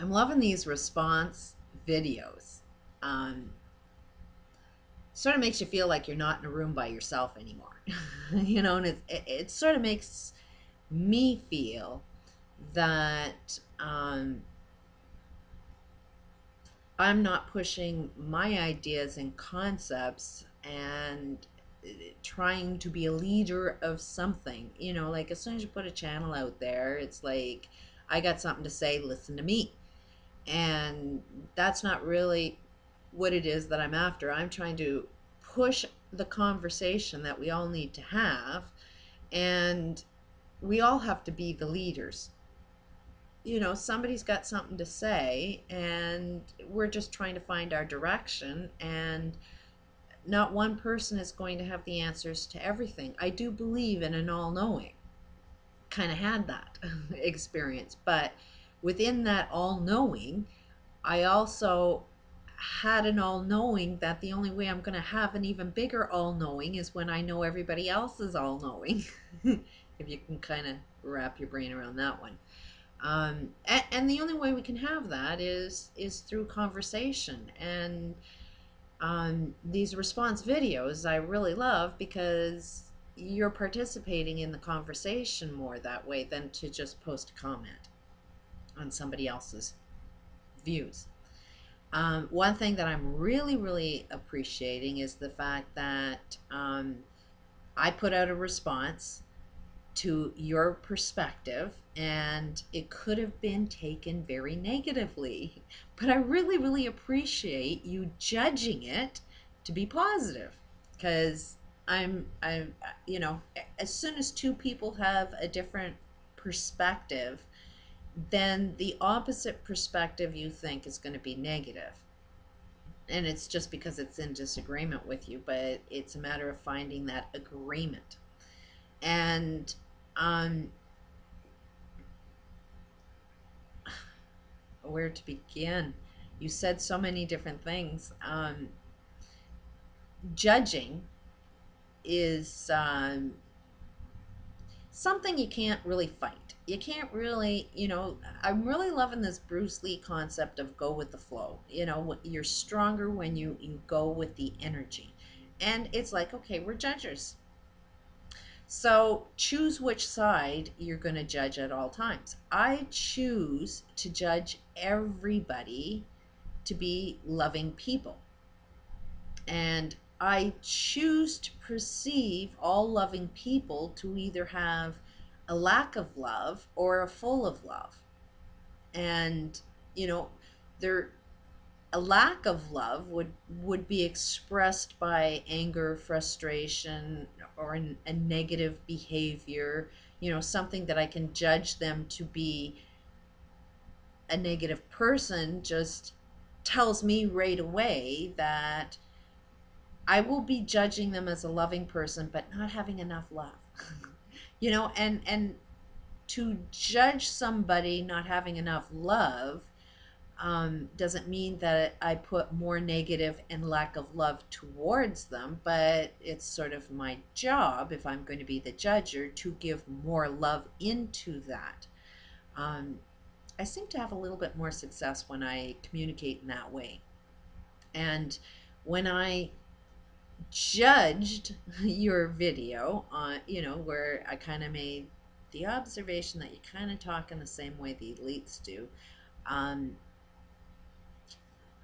I'm loving these response videos. Um, Sort of makes you feel like you're not in a room by yourself anymore. And it sort of makes me feel that I'm not pushing my ideas and concepts and trying to be a leader of something. Like as soon as you put a channel out there, it's like, I got something to say, listen to me. And that's not really what it is that I'm after. I'm trying to push the conversation that we all need to have, and we all have to be the leaders. Somebody's got something to say, and we're just trying to find our direction, and not one person is going to have the answers to everything. I do believe in an all knowing. Kind of had that experience, but within that all knowing, I also had an all knowing that the only way I'm going to have an even bigger all knowing is when I know everybody else is all knowing. If you can kind of wrap your brain around that one. And the only way we can have that is through conversation. And these response videos I really love because you're participating in the conversation more that way than to just post a comment on somebody else's views. One thing that I'm really, really appreciating is the fact that I put out a response to your perspective, and it could have been taken very negatively, but I really, really appreciate you judging it to be positive, because I'm, as soon as two people have a different perspective, then the opposite perspective you think is going to be negative. And it's just because it's in disagreement with you, but it's a matter of finding that agreement. And um, where to begin? You said so many different things. Judging is something you can't really fight. You can't really, I'm really loving this Bruce Lee concept of go with the flow. You're stronger when you go with the energy. And it's like, okay, we're judges. So choose which side you're going to judge at all times. I choose to judge everybody to be loving people. And I choose to perceive all loving people to either have a lack of love or a full of love. And, you know, there a lack of love would be expressed by anger, frustration, or a negative behavior, something that I can judge them to be a negative person just tells me right away that I will be judging them as a loving person, but not having enough love. And to judge somebody not having enough love doesn't mean that I put more negative and lack of love towards them, but it's sort of my job, if I'm going to be the judger, to give more love into that. I seem to have a little bit more success when I communicate in that way. And when I judged your video on, where I kind of made the observation that you kind of talk in the same way the elites do, um,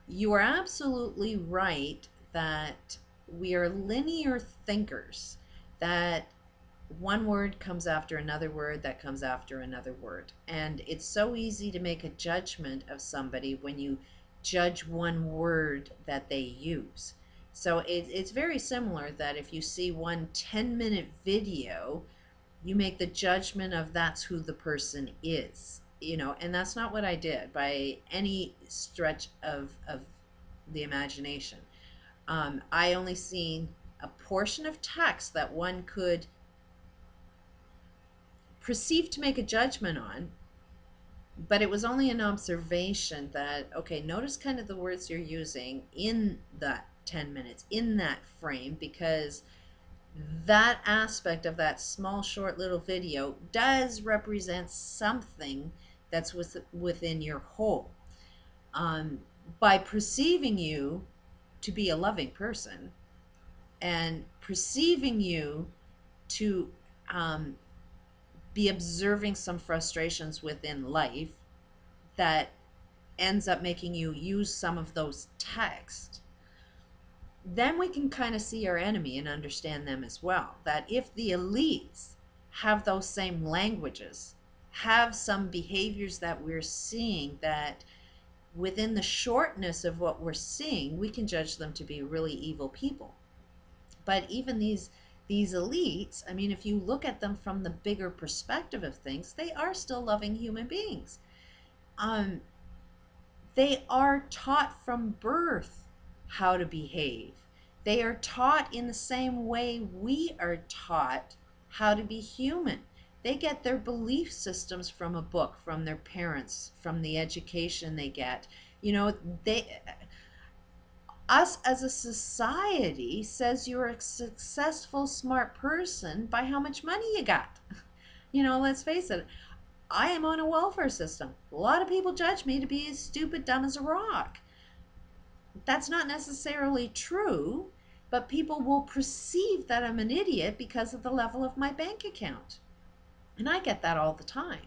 you are absolutely right that we are linear thinkers, that one word comes after another word that comes after another word. And it's so easy to make a judgment of somebody when you judge one word that they use. So it's very similar that if you see one 10-minute video, you make the judgment of that's who the person is. And that's not what I did by any stretch of the imagination. I only seen a portion of text that one could perceived to make a judgment on, but it was only an observation that, okay, notice kind of the words you're using in that 10 minutes, in that frame, because that aspect of that small, short little video does represent something that's within your whole. um, by perceiving you to be a loving person and perceiving you to um, be observing some frustrations within life that ends up making you use some of those texts, then we can kind of see our enemy and understand them as well. That if the elites have those same languages, have some behaviors that we're seeing, that within the shortness of what we're seeing, we can judge them to be really evil people. But even these elites, I mean, if you look at them from the bigger perspective of things, they are still loving human beings. Um, they are taught from birth how to behave. They are taught in the same way we are taught how to be human. They get their belief systems from a book, from their parents, from the education they get. You know, they us as a society says you're a successful, smart person by how much money you got. You know, let's face it, I am on a welfare system. A lot of people judge me to be as stupid, dumb as a rock. That's not necessarily true, but people will perceive that I'm an idiot because of the level of my bank account. And I get that all the time.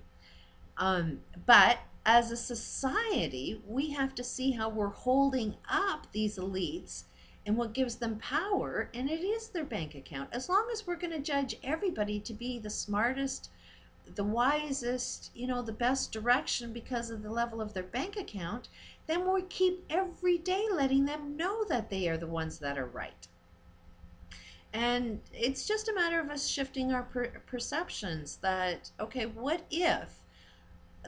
But as a society, we have to see how we're holding up these elites and what gives them power, and it is their bank account. As long as we're going to judge everybody to be the smartest, the wisest, you know, the best direction because of the level of their bank account, then we keep every day letting them know that they are the ones that are right. And it's just a matter of us shifting our perceptions that, okay, what if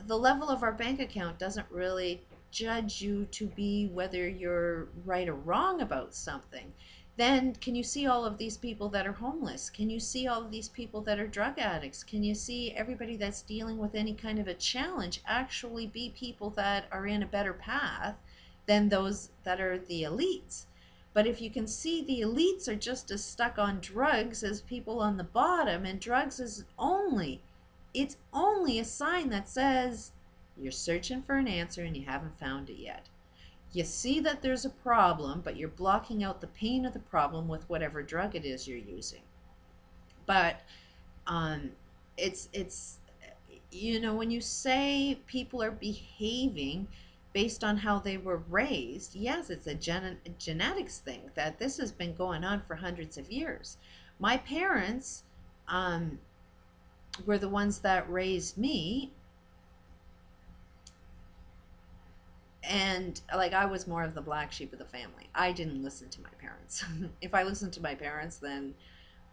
the level of our bank account doesn't really judge you to be whether you're right or wrong about something? Then can you see all of these people that are homeless? Can you see all of these people that are drug addicts? Can you see everybody that's dealing with any kind of a challenge actually be people that are in a better path than those that are the elites? But if you can see the elites are just as stuck on drugs as people on the bottom, and drugs is only, it's only a sign that says you're searching for an answer and you haven't found it yet. You see that there's a problem, but you're blocking out the pain of the problem with whatever drug it is you're using. But um, it's you know, when you say people are behaving based on how they were raised, yes, it's a genetics thing, that this has been going on for hundreds of years. My parents um, were the ones that raised me, and like I was more of the black sheep of the family. I didn't listen to my parents. If I listened to my parents, then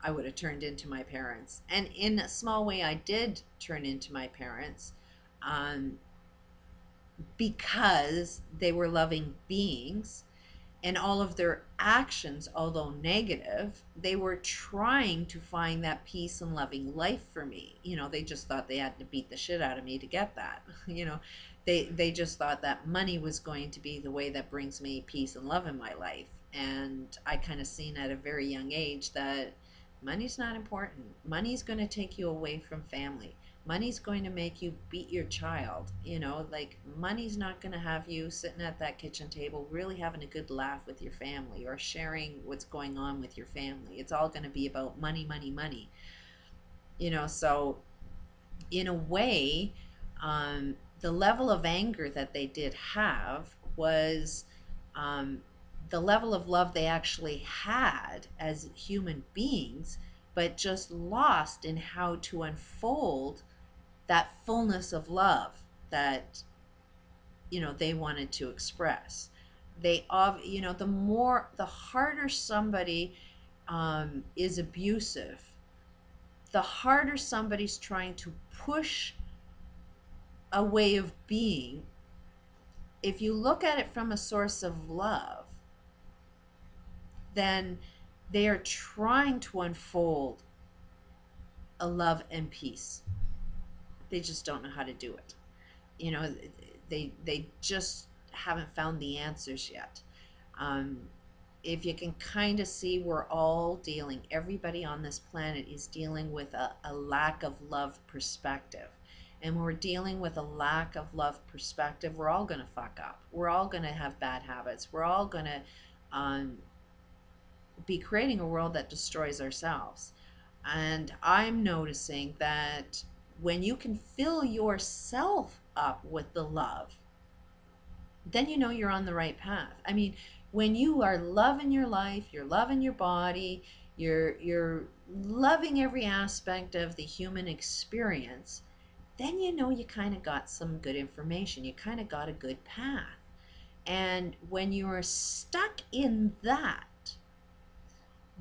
I would have turned into my parents. And in a small way, I did turn into my parents, um, because they were loving beings, and all of their actions, although negative, they were trying to find that peace and loving life for me. You know, they just thought they had to beat the shit out of me to get that. You know, they just thought that money was going to be the way that brings me peace and love in my life. And I kind of seen at a very young age that money's not important. Money's going to take you away from family. Money's going to make you beat your child. You know, like money's not going to have you sitting at that kitchen table really having a good laugh with your family or sharing what's going on with your family. It's all going to be about money, money, money. You know, so in a way, the level of anger that they did have was um, the level of love they actually had as human beings, but just lost in how to unfold that fullness of love that, you know, they wanted to express. They, you know, the harder somebody is abusive, the harder somebody's trying to push a way of being. If you look at it from a source of love, then they are trying to unfold a love and peace. They just don't know how to do it. You know, they just haven't found the answers yet. Um, if you can kind of see, we're all everybody on this planet is dealing with a lack of love perspective. and we're dealing with a lack of love perspective, we're all going to fuck up. We're all going to have bad habits. We're all going to um, be creating a world that destroys ourselves. And I'm noticing that when you can fill yourself up with the love, then you know you're on the right path. I mean, when you are loving your life, you're loving your body, you're loving every aspect of the human experience, then you know you kind of got some good information. You kind of got a good path. And when you're stuck in that,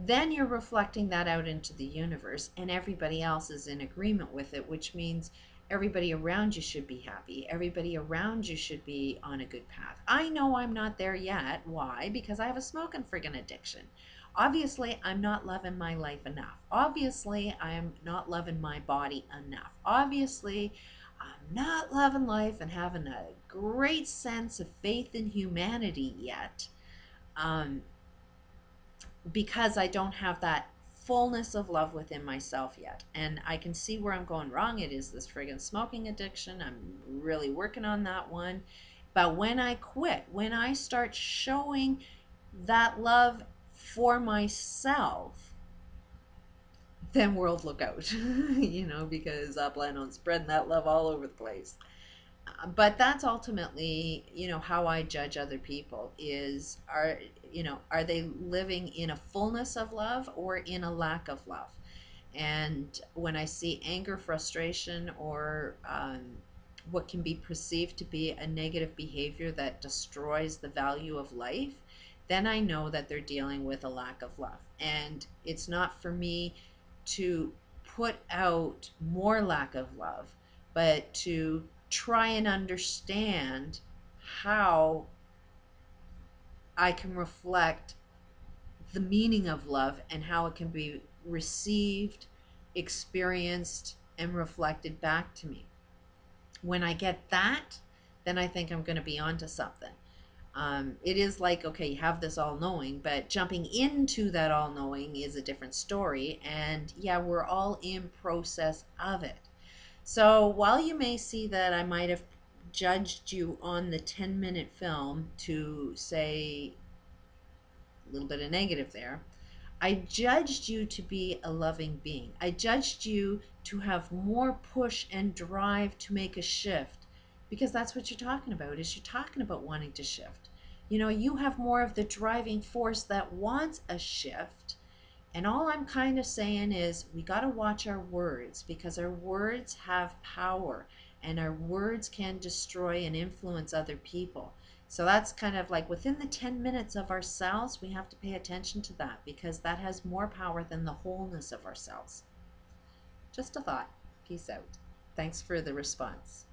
then you're reflecting that out into the universe, and everybody else is in agreement with it, which means everybody around you should be happy. Everybody around you should be on a good path. I know I'm not there yet. Why? Because I have a smoking friggin' addiction. Obviously, I'm not loving my life enough. Obviously, I'm not loving my body enough. Obviously, I'm not loving life and having a great sense of faith in humanity yet. Um, because I don't have that fullness of love within myself yet. And I can see where I'm going wrong. It is this friggin' smoking addiction. I'm really working on that one. But when I quit, when I start showing that love for myself, then world look out, because I plan on spreading that love all over the place. But that's ultimately, how I judge other people is, are they living in a fullness of love or in a lack of love? And when I see anger, frustration, or what can be perceived to be a negative behavior that destroys the value of life, then I know that they're dealing with a lack of love. And it's not for me to put out more lack of love, but to try and understand how I can reflect the meaning of love and how it can be received, experienced, and reflected back to me. When I get that, then I think I'm going to be onto something. It is like, okay, you have this all knowing, but jumping into that all knowing is a different story. And yeah, we're all in process of it. So while you may see that I might have judged you on the 10-minute film to say a little bit of negative there, I judged you to be a loving being. I judged you to have more push and drive to make a shift, because that's what you're talking about, is you're talking about wanting to shift. You have more of the driving force that wants a shift. And all I'm kind of saying is we got to watch our words, because our words have power and our words can destroy and influence other people. So that's kind of like within the 10 minutes of ourselves, we have to pay attention to that, because that has more power than the wholeness of ourselves. Just a thought. Peace out. Thanks for the response.